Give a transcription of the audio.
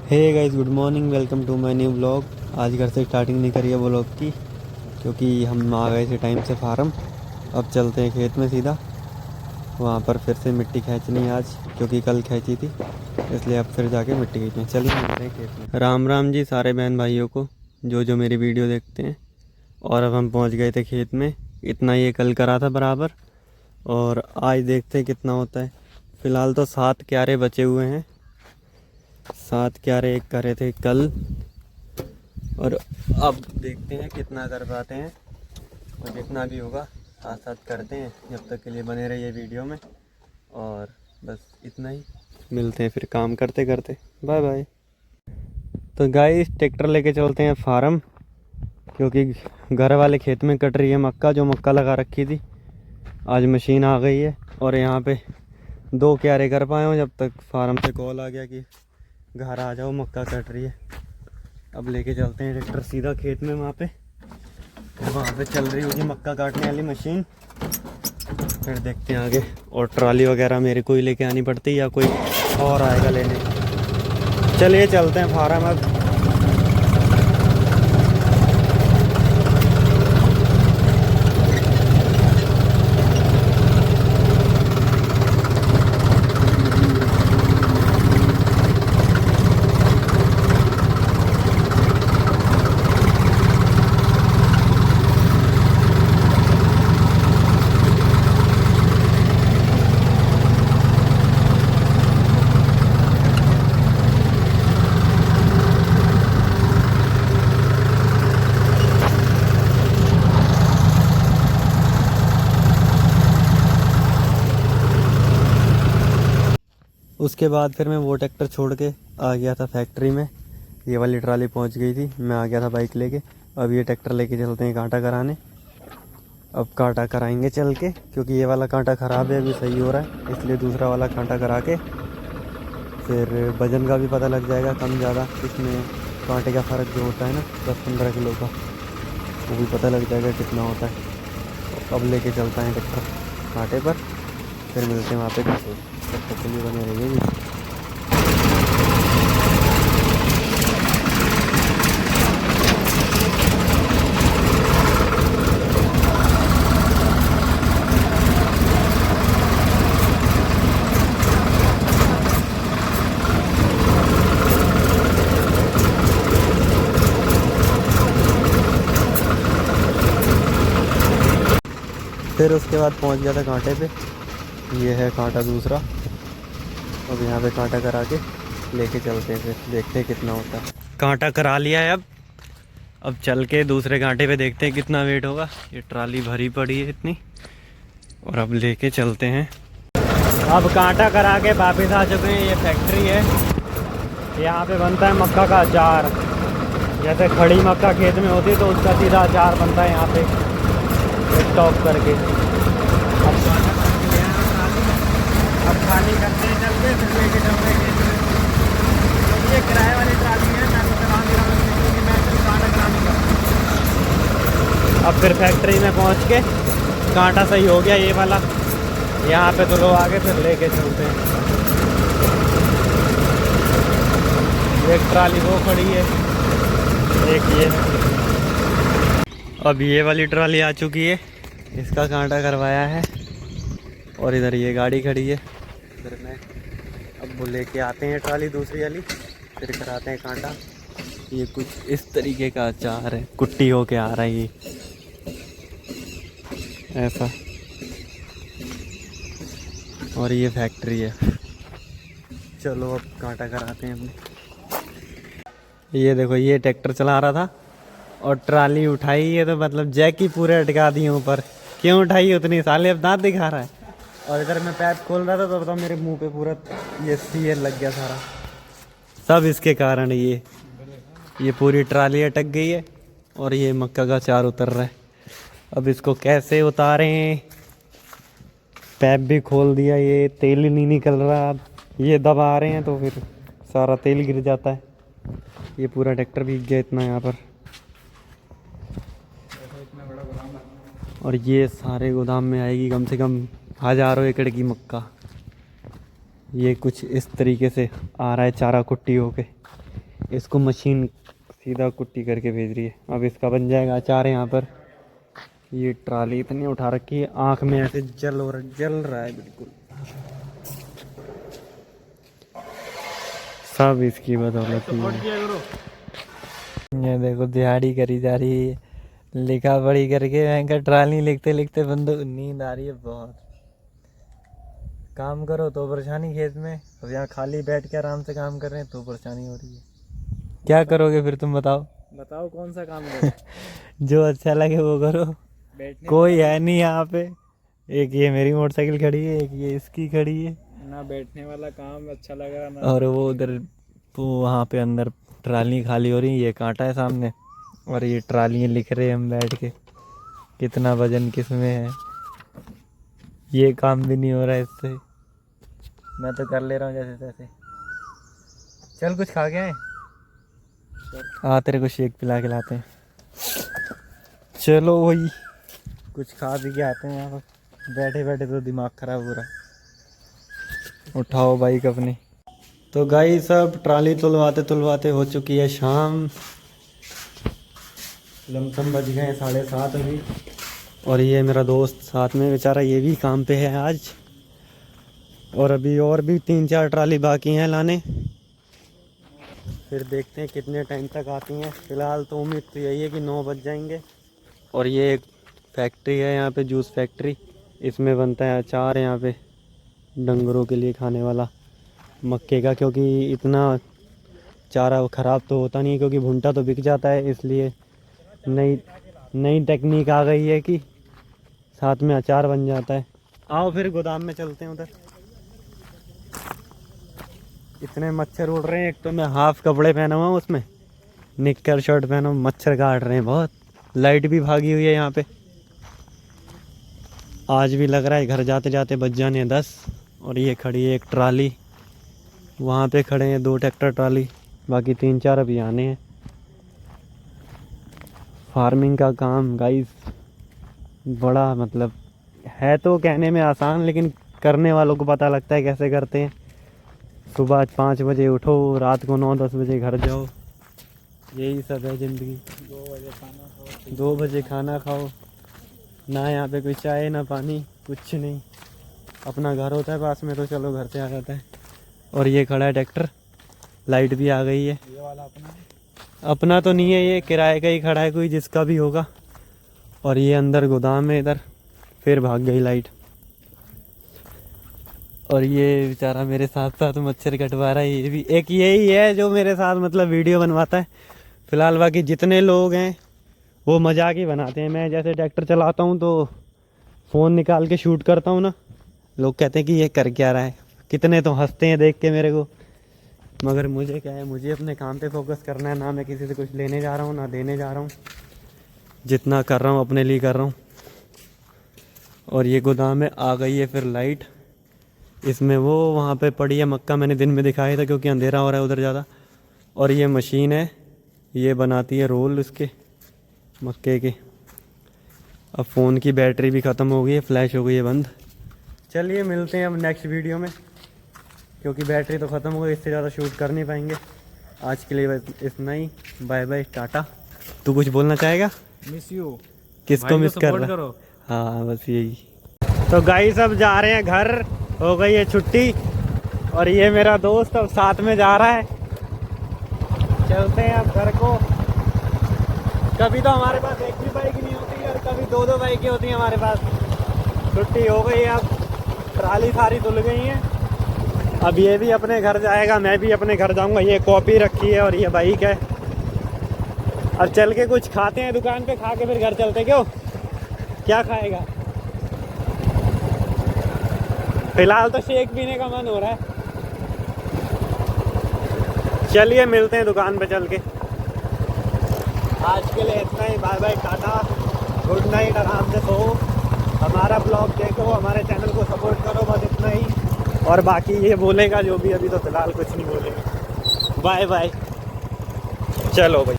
Hey guys, good morning, welcome to my new blog. आज घर से स्टार्टिंग नहीं करी है ब्लॉग की, क्योंकि हम आ गए थे टाइम से फार्म। अब चलते हैं खेत में सीधा, वहाँ पर फिर से मिट्टी खींचनी है आज, क्योंकि कल खींची थी, इसलिए अब फिर जाके मिट्टी खींचनी। चलिए मिलते हैं खेत में। राम राम जी सारे बहन भाइयों को जो मेरी वीडियो देखते हैं। और अब हम पहुँच गए थे खेत में। इतना ये कल करा था बराबर, और आज देखते हैं कितना होता है। फ़िलहाल तो 7 क्यारे बचे हुए हैं। 7 क्यारे एक करे थे कल, और अब देखते हैं कितना कर पाते हैं। और जितना भी होगा साथ साथ करते हैं। जब तक के लिए बने रहिए वीडियो में, और बस इतना ही। मिलते हैं फिर काम करते करते। Bye bye. तो गाइस, ट्रैक्टर लेके चलते हैं फार्म, क्योंकि घर वाले खेत में कट रही है मक्का, जो मक्का लगा रखी थी। आज मशीन आ गई है, और यहाँ पे 2 क्यारे कर पाए हूँ, जब तक फार्म से कॉल आ गया कि घर आ जाओ, मक्का कट रही है। अब लेके चलते हैं ट्रैक्टर सीधा खेत में। वहाँ पे चल रही होगी मक्का काटने वाली मशीन। फिर देखते हैं आगे। और ट्रॉली वगैरह मेरे को ही लेके आनी पड़ती, या कोई और आएगा लेने। चलिए चलते हैं फार्म अब। उसके बाद फिर मैं वो ट्रैक्टर छोड़ के आ गया था फैक्ट्री में। ये वाली ट्राली पहुंच गई थी, मैं आ गया था बाइक लेके। अब ये ट्रैक्टर लेके चलते हैं कांटा कराने। अब कांटा कराएंगे चल के, क्योंकि ये वाला कांटा ख़राब है, अभी सही हो रहा है, इसलिए दूसरा वाला कांटा करा के फिर वज़न का भी पता लग जाएगा, कम ज़्यादा। इसमें कांटे का फ़र्क जो होता है ना, 10-15 किलो का, वो भी पता लग जाएगा कितना होता है। तो अब लेके चलता है ट्रैक्टर कांटे पर, फिर मिलते हैं वहाँ पे। तब तक के लिए बने रहिए। फिर उसके बाद पहुंच गया था कांटे पे। ये है कांटा दूसरा। अब यहाँ पे कांटा करा के लेके चलते हैं, फिर देखते हैं कितना होता है। कांटा करा लिया है अब चल के दूसरे कांटे पे देखते हैं कितना वेट होगा। ये ट्राली भरी पड़ी है इतनी, और अब लेके चलते हैं। अब कांटा करा के वापस आ चुके हैं। ये फैक्ट्री है, यहाँ पे बनता है मक्का का अचार। जैसे खड़ी मक्का खेत में होती है, तो उसका सीधा अचार बनता है यहाँ पे स्टॉक करके। अब खाली करते हैं, चल के फिर लेके चलते हैं खेत में। ये किराए वाली ट्राली है, मैं तो करा नहीं रहा, क्योंकि मैं सिर्फ कांटा कराने का। अब फिर फैक्ट्री में पहुंच के कांटा सही हो गया ये वाला, यहाँ पे तो लोग आगे फिर लेके चलते हैं। एक ट्राली वो खड़ी है, एक ये। अब ये वाली ट्राली आ चुकी है, इसका कांटा करवाया है, और इधर ये गाड़ी खड़ी है। फिर मैं अब वो लेके आते हैं ट्राली दूसरी वाली, फिर कराते हैं कांटा। ये कुछ इस तरीके का अचार है, कुट्टी होके आ रहा है ये ऐसा। और ये फैक्ट्री है। चलो अब कांटा कराते हैं अपने। ये देखो, ये ट्रैक्टर चला रहा था और ट्राली उठाई है, तो मतलब जैक ही पूरे अटका दिए ऊपर। क्यों उठाई उतनी, साले अब दांत दिखा रहा है। और इधर मैं पैप खोल रहा था, तो बताओ मेरे मुंह पे पूरा ये सीएल लग गया सारा। सब इसके कारण ये पूरी ट्राली अटक गई है, और ये मक्का का अचार उतर रहा है। अब इसको कैसे उतारें, पैप भी खोल दिया, ये तेल ही नहीं निकल रहा। अब ये दबा रहे हैं तो फिर सारा तेल गिर जाता है। ये पूरा ट्रैक्टर भीग गया इतना यहाँ पर। और ये सारे गोदाम में आएगी कम से कम हज़ारों एकड़ की मक्का। ये कुछ इस तरीके से आ रहा है चारा कुट्टी होके। इसको मशीन सीधा कुट्टी करके भेज रही है। अब इसका बन जाएगा अचार। यहाँ पर ये ट्राली इतनी उठा रखी है, आँख में ऐसे जल रहा है बिल्कुल। सब इसकी बदौलत ही है। ये देखो दिहाड़ी करी जा रही है, लिखा पढ़ी करके। मैं ट्राली लिखते लिखते बंदो नींद आ रही है बहुत। काम करो तो परेशानी खेत में, और यहाँ खाली बैठ के आराम से काम कर रहे हैं तो परेशानी हो रही है। क्या करोगे फिर तुम बताओ कौन सा काम करो। जो अच्छा लगे वो करो। कोई है नहीं यहाँ पे। एक ये मेरी मोटरसाइकिल खड़ी है, एक ये इसकी खड़ी है ना। बैठने वाला काम अच्छा लग रहा ना। और वो उधर वहाँ पे अंदर ट्राली खाली हो रही है। ये कांटा है सामने और ये ट्रालियाँ लिख रहे हैं हम बैठ के, कितना वजन किस में है। ये काम भी नहीं हो रहा है इससे। मैं तो कर ले रहा हूँ जैसे तैसे। चल कुछ खा के आए। तेरे को शेक पिला के लाते हैं। चलो वही कुछ खा पी के आते हैं। यहाँ पर बैठे बैठे तो दिमाग खराब हो रहा है। उठाओ बाइक अपनी। तो गाई सब ट्राली तुलवाते तुलवाते हो चुकी है शाम। लमसम बज गए 7:30 अभी। और ये मेरा दोस्त साथ में बेचारा, ये भी काम पे है आज। और अभी और भी 3-4 ट्राली बाकी हैं लाने। फिर देखते हैं कितने टाइम तक आती हैं। फ़िलहाल तो उम्मीद तो यही है कि 9 बज जाएंगे। और ये एक फैक्ट्री है यहाँ पे, जूस फैक्ट्री। इसमें बनता है अचार यहाँ पे, डंगरों के लिए खाने वाला मक्के का। क्योंकि इतना चारा ख़राब तो होता नहीं है, क्योंकि भुंटा तो बिक जाता है। इसलिए नई टेक्निक आ गई है कि साथ में अचार बन जाता है। आओ फिर गोदाम में चलते हैं उधर। इतने मच्छर उड़ रहे हैं। एक तो मैं हाफ कपड़े पहना हुआ हूँ, उसमें निक्कर शर्ट पहना हूँ। मच्छर काट रहे हैं बहुत। लाइट भी भागी हुई है यहाँ पे। आज भी लग रहा है घर जाते जाते बज जाने 10। और ये खड़ी है एक ट्राली, वहाँ पे खड़े हैं 2 ट्रैक्टर ट्राली, बाकी 3-4 अभी आने हैं। फार्मिंग का काम गाइस बड़ा मतलब है तो कहने में आसान, लेकिन करने वालों को पता लगता है कैसे करते हैं। सुबह 5 बजे उठो, रात को 9-10 बजे घर जाओ, यही सब है ज़िंदगी। 2 बजे खाना खाओ। ना यहाँ पे कोई चाय ना पानी, कुछ नहीं। अपना घर होता है पास में तो चलो घर से आ जाता है। और ये खड़ा है ट्रैक्टर, लाइट भी आ गई है। ये वाला अपना तो नहीं है, ये किराए का ही खड़ा है कोई, जिसका भी होगा। और ये अंदर गोदाम है इधर। फिर भाग गई लाइट। और ये बेचारा मेरे साथ साथ मच्छर कटवा रहा है। ये भी एक यही है जो मेरे साथ मतलब वीडियो बनवाता है फ़िलहाल। बाकी जितने लोग हैं वो मजाक ही बनाते हैं। मैं जैसे ट्रैक्टर चलाता हूँ तो फ़ोन निकाल के शूट करता हूँ ना, लोग कहते हैं कि ये कर क्या रहा है। कितने तो हंसते हैं देख के मेरे को। मगर मुझे क्या है, मुझे अपने काम पे फोकस करना है। ना मैं किसी से कुछ लेने जा रहा हूँ ना देने जा रहा हूँ। जितना कर रहा हूँ अपने लिए कर रहा हूँ। और ये गोदाम में आ गई है फिर लाइट। इसमें वो वहाँ पे पड़ी है मक्का, मैंने दिन में दिखाया था क्योंकि अंधेरा हो रहा है उधर ज़्यादा। और ये मशीन है, ये बनाती है रोल इसके मक्के के। अब फ़ोन की बैटरी भी ख़त्म हो गई है, फ्लैश हो गई है बंद। चलिए मिलते हैं अब नेक्स्ट वीडियो में, क्योंकि बैटरी तो ख़त्म हो गई, इससे ज़्यादा शूट कर नहीं पाएंगे। आज के लिए बस इतना ही। Bye bye, Tata. तू कुछ बोलना चाहेगा? Miss you. किसको मिस कर रहा है? हाँ बस यही। तो गाइस अब जा रहे हैं घर, हो गई है छुट्टी। और ये मेरा दोस्त अब साथ में जा रहा है। चलते हैं अब घर को। कभी तो हमारे पास एक भी बाइक नहीं होती और कभी 2-2 बाइकें होती हैं हमारे पास। छुट्टी हो गई है, अब ट्राली सारी धुल गई हैं। अब ये भी अपने घर जाएगा, मैं भी अपने घर जाऊंगा। ये कॉपी रखी है और ये बाइक है। अब चल के कुछ खाते हैं दुकान पे, खा के फिर घर चलते। क्यों, क्या खाएगा? फिलहाल तो शेक पीने का मन हो रहा है। चलिए मिलते हैं दुकान पे चल के। आज के लिए इतना ही। Bye bye, tata, good night, आराम से सो। हमारा ब्लॉग देखो, हमारे चैनल को सपोर्ट करो, बस इतना ही। और बाकी ये बोलेगा जो भी, अभी तो फिलहाल कुछ नहीं बोलेगा। बाय बाय, चलो भाई।